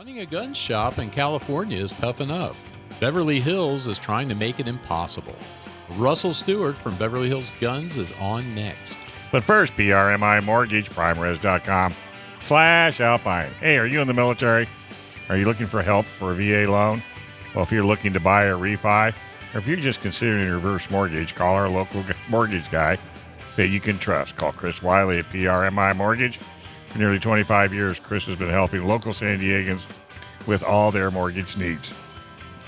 Running a gun shop in California is tough enough. Beverly Hills is trying to make it impossible. Russell Stewart from Beverly Hills Guns is on next. But first, PRMI Mortgage, primeres.com/Alpine. Hey, are you in the military? Are you looking for help for a VA loan? Well, if you're looking to buy a refi, or if you're just considering a reverse mortgage, call our local mortgage guy that you can trust. Call Chris Wiley at PRMI Mortgage. For nearly 25 years, Chris has been helping local San Diegans with all their mortgage needs.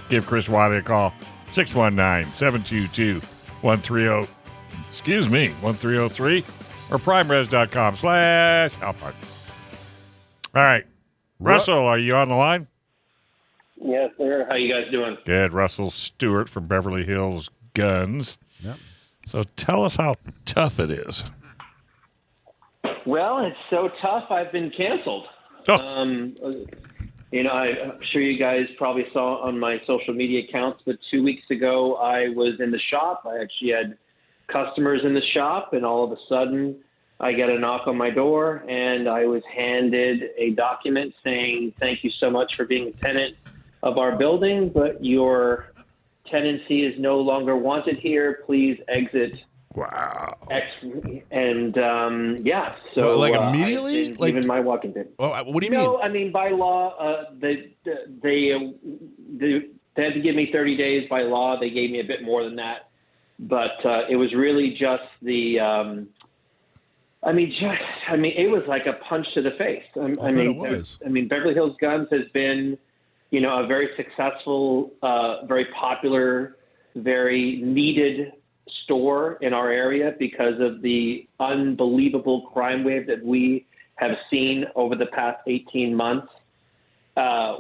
Give Chris Wiley a call, 619-722-1303, or primeres.com/Alpine. All right. Russell, are you on the line? Yes, sir. How you guys doing? Good. Russell Stewart from Beverly Hills Guns. Yep. So tell us how tough it is. Well, it's so tough, I've been canceled. Oh. I'm sure you guys probably saw on my social media accounts, but 2 weeks ago I was in the shop. I actually had customers in the shop, and all of a sudden I get a knock on my door, and I was handed a document saying, "Thank you so much for being a tenant of our building, but your tenancy is no longer wanted here. Please exit." Wow. So like immediately, like even my walking in. Oh, what do you mean? No, I mean by law, they had to give me 30 days by law. They gave me a bit more than that, but it was really just the. It was like a punch to the face. It was. Beverly Hills Guns has been, a very successful, very popular, very needed store in our area because of the unbelievable crime wave that we have seen over the past 18 months.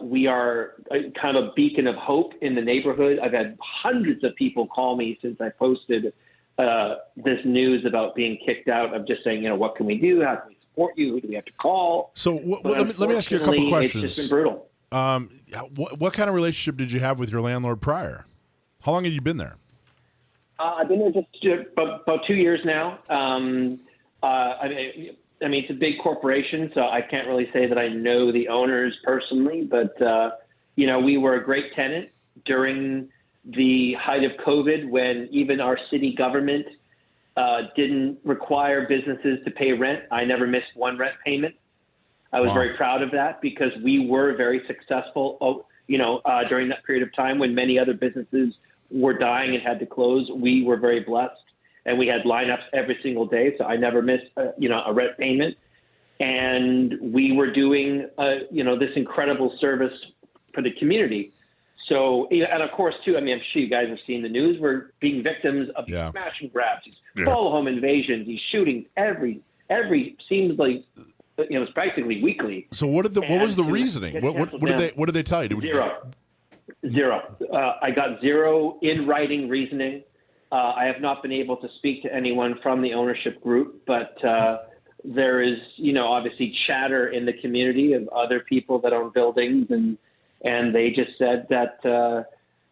We are kind of a beacon of hope in the neighborhood. I've had hundreds of people call me since I posted this news about being kicked out. I'm just saying, what can we do? How can we support you? Who do we have to call? So let me ask you a couple questions. It's just been brutal. What kind of relationship did you have with your landlord prior? How long had you been there? I've been there just about 2 years now. It's a big corporation, so I can't really say that I know the owners personally, but, we were a great tenant during the height of COVID when even our city government didn't require businesses to pay rent. I never missed one rent payment. I was very proud of that because we were very successful, during that period of time when many other businesses were dying and had to close. We were very blessed, and we had lineups every single day. So I never missed, a rent payment. And we were doing, this incredible service for the community. So, and of course, too, I'm sure you guys have seen the news. We're being victims of these smash and grabs, these follow home invasions, these shootings every seems like, it's practically weekly. So what was the reasoning? What did they tell you? Zero. I got zero in writing reasoning. I have not been able to speak to anyone from the ownership group, but there is, obviously chatter in the community of other people that own buildings, and they just said that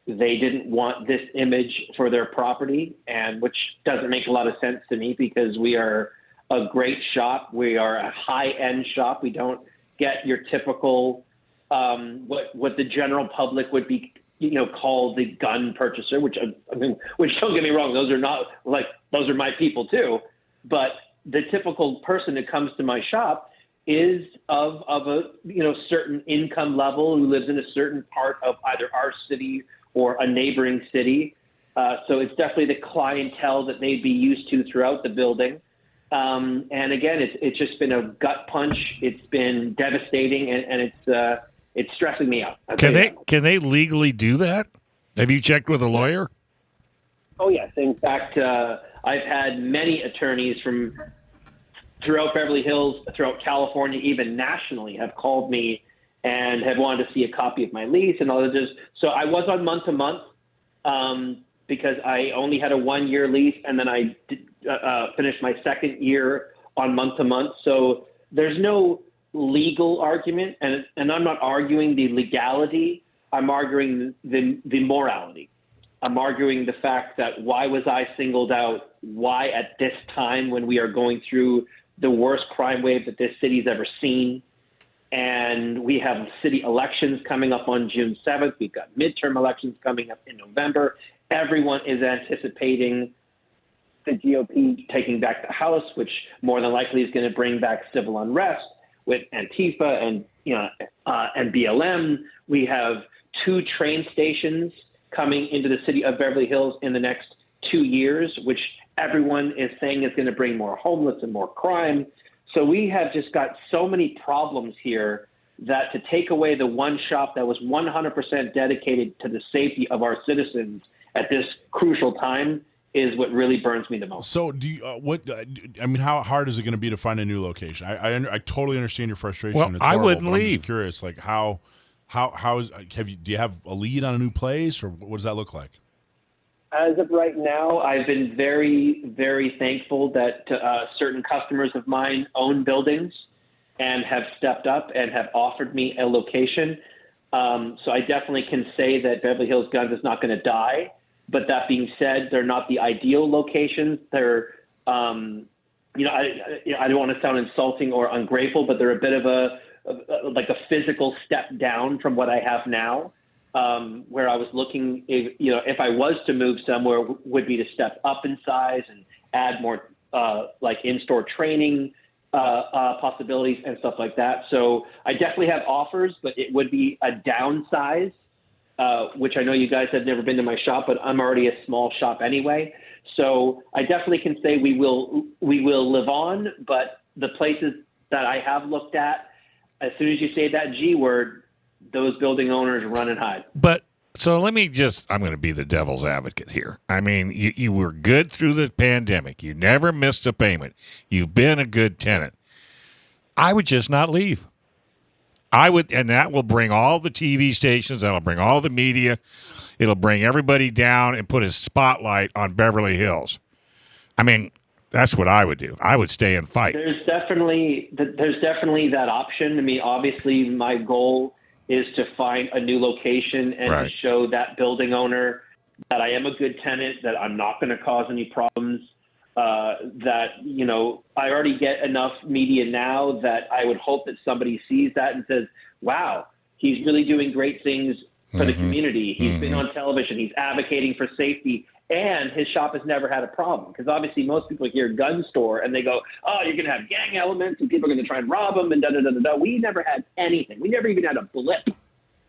they didn't want this image for their property, and which doesn't make a lot of sense to me because we are a great shop. We are a high-end shop. We don't get your typical what the general public would be, called the gun purchaser, which don't get me wrong, those are my people too. But the typical person that comes to my shop is of a, certain income level who lives in a certain part of either our city or a neighboring city. So it's definitely the clientele that they'd be used to throughout the building. And again, it's just been a gut punch. It's been devastating, and it's stressing me out. Can they legally do that? Have you checked with a lawyer? Oh, yes. In fact, I've had many attorneys from throughout Beverly Hills, throughout California, even nationally, have called me and have wanted to see a copy of my lease and all of this. So I was on month-to-month because I only had a 1-year lease, and then I finished my second year on month-to-month. So there's no legal argument, and I'm not arguing the legality. I'm arguing the morality. I'm arguing the fact that why was I singled out? Why at this time when we are going through the worst crime wave that this city's ever seen? and we have city elections coming up on June 7th. We've got midterm elections coming up in November. Everyone is anticipating the GOP taking back the House, which more than likely is going to bring back civil unrest with Antifa and and BLM. We have 2 train stations coming into the city of Beverly Hills in the next 2 years, which everyone is saying is going to bring more homeless and more crime. So we have just got so many problems here that to take away the one shop that was 100% dedicated to the safety of our citizens at this crucial time is what really burns me the most. So do you, how hard is it going to be to find a new location? I totally understand your frustration. Well, It's I horrible, wouldn't but I'm leave. just curious, like how do you have a lead on a new place, or what does that look like? As of right now, I've been very, very thankful that certain customers of mine own buildings and have stepped up and have offered me a location. So I definitely can say that Beverly Hills Guns is not going to die. But that being said, they're not the ideal locations. They're, I don't want to sound insulting or ungrateful, but they're a bit of a physical step down from what I have now. Where I was looking, if I was to move somewhere, would be to step up in size and add more in-store training possibilities and stuff like that. So I definitely have offers, but it would be a downsize, which I know you guys have never been to my shop, but I'm already a small shop anyway. So I definitely can say we will live on, but the places that I have looked at, as soon as you say that G word, those building owners run and hide. But so I'm going to be the devil's advocate here. I mean, you were good through the pandemic. You never missed a payment. You've been a good tenant. I would just not leave. And that will bring all the TV stations. That'll bring all the media. It'll bring everybody down and put a spotlight on Beverly Hills. I mean, that's what I would do. I would stay and fight. There's definitely that option. I mean, obviously, my goal is to find a new location and Right. to show that building owner that I am a good tenant, that I'm not going to cause any problems, that, I already get enough media now that I would hope that somebody sees that and says, wow, he's really doing great things for the community. He's been on television. He's advocating for safety. And his shop has never had a problem. Because obviously most people hear gun store and they go, oh, you're going to have gang elements and people are going to try and rob them and da-da-da-da-da. We never had anything. We never even had a blip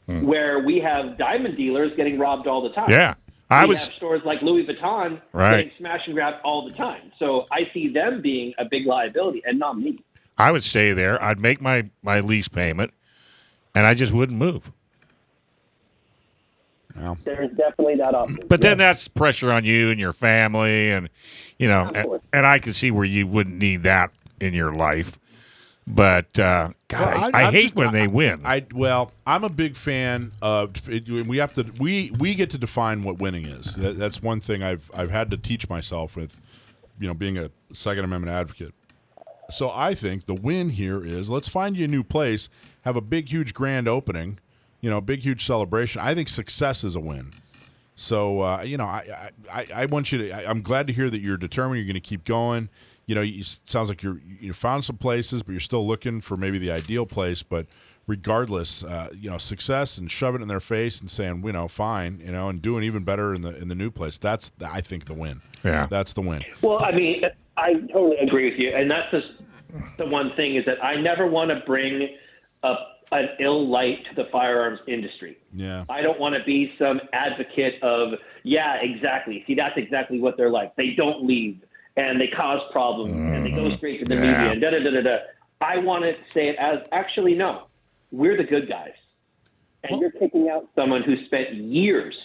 where we have diamond dealers getting robbed all the time. Yeah. We have stores like Louis Vuitton getting smash and grab all the time. So I see them being a big liability and not me. I would stay there. I'd make my lease payment, and I just wouldn't move. Well, There's definitely that option. But then that's pressure on you and your family, and Of and I can see where you wouldn't need that in your life. But God, I hate when they win. I'm a big fan of. We have to. We get to define what winning is. That's one thing I've had to teach myself with, being a Second Amendment advocate. So I think the win here is let's find you a new place, have a big, huge grand opening, big, huge celebration. I think success is a win. So I want you to. I'm glad to hear that you're determined. You're going to keep going. It sounds like you found some places, but you're still looking for maybe the ideal place. But regardless, success and shoving it in their face and saying, fine, and doing even better in the new place. That's I think the win. Yeah, that's the win. Well, I mean, I totally agree with you, and that's just the one thing is that I never want to bring an ill light to the firearms industry. Yeah, I don't want to be some advocate of exactly. See, that's exactly what they're like. They don't leave. And they cause problems, and they go straight to the media, and da-da-da-da-da. I want to say it as, actually, no, we're the good guys. And you're kicking out someone who spent years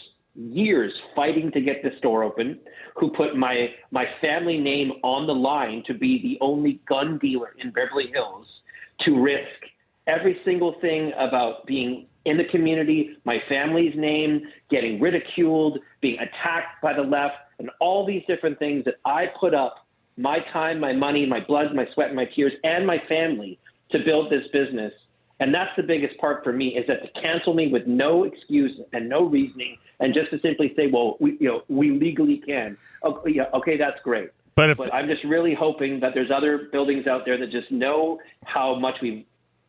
fighting to get the store open, who put my family name on the line to be the only gun dealer in Beverly Hills, to risk every single thing about being in the community, my family's name, getting ridiculed, being attacked by the left, and all these different things that I put up my time, my money, my blood, my sweat, and my tears, and my family to build this business. And that's the biggest part for me, is that to cancel me with no excuse and no reasoning, and just to simply say, well, we legally can. Okay, that's great. But I'm just really hoping that there's other buildings out there that just know how much we've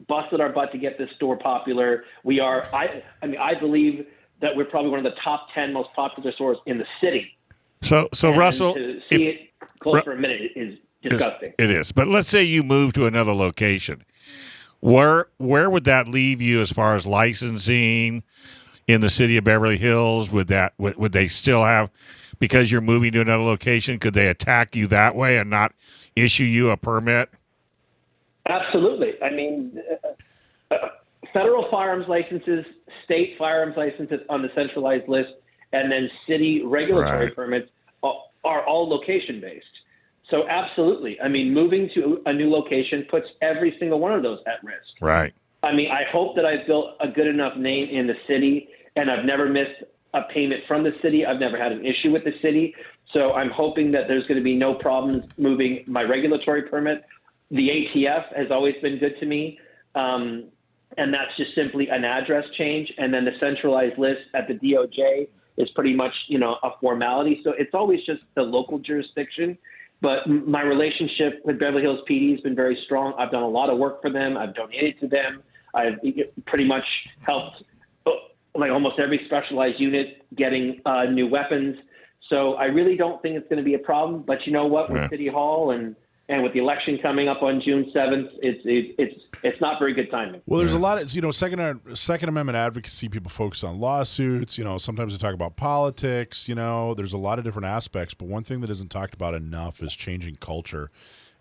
busted our butt to get this store popular. We are, I believe that we're probably one of the top 10 most popular stores in the city. So And Russell, to see it close for a minute is disgusting. it is. But let's say you move to another location. Where would that leave you as far as licensing in the city of Beverly Hills? Would they still have, because you're moving to another location, could they attack you that way and not issue you a permit? Absolutely. I mean, federal firearms licenses, state firearms licenses on the centralized list, and then city regulatory permits are all location-based. So absolutely. I mean, moving to a new location puts every single one of those at risk. Right. I mean, I hope that I've built a good enough name in the city, and I've never missed a payment from the city. I've never had an issue with the city. So I'm hoping that there's going to be no problems moving my regulatory permit. The ATF has always been good to me, and that's just simply an address change. And then the centralized list at the DOJ is pretty much, a formality. So it's always just the local jurisdiction. But my relationship with Beverly Hills PD has been very strong. I've done a lot of work for them. I've donated to them. I've pretty much helped like almost every specialized unit getting new weapons. So I really don't think it's going to be a problem. But you know what? With City Hall and with the election coming up on June 7th, it's not very good timing. Well, there's a lot of, Second Amendment advocacy, people focus on lawsuits, sometimes they talk about politics, there's a lot of different aspects, but one thing that isn't talked about enough is changing culture.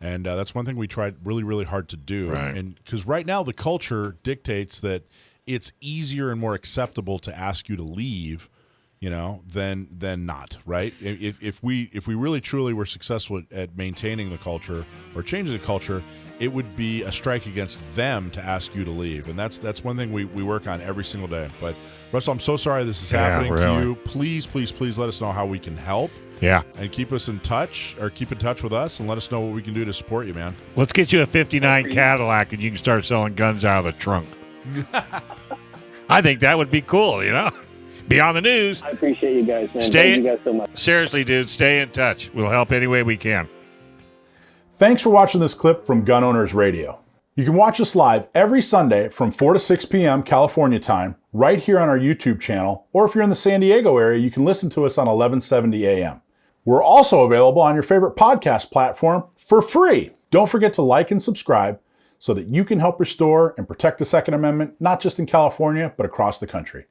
And that's one thing we tried really, really hard to do. Right. And because right now the culture dictates that it's easier and more acceptable to ask you to leave, than not, right? If we really truly were successful at maintaining the culture or changing the culture, it would be a strike against them to ask you to leave. And that's one thing we work on every single day. But Russell, I'm so sorry this is happening to you. Please, please, please let us know how we can help. Yeah. And keep us in touch, or keep in touch with us, and let us know what we can do to support you, man. Let's get you a 59 Cadillac and you can start selling guns out of the trunk. I think that would be cool, Be on the news. I appreciate you guys, man. Thank you guys so much. Seriously, dude, stay in touch. We'll help any way we can. Thanks for watching this clip from Gun Owners Radio. You can watch us live every Sunday from 4 to 6 p.m. California time, right here on our YouTube channel, or if you're in the San Diego area, you can listen to us on 1170 a.m. We're also available on your favorite podcast platform for free. Don't forget to like and subscribe so that you can help restore and protect the Second Amendment, not just in California, but across the country.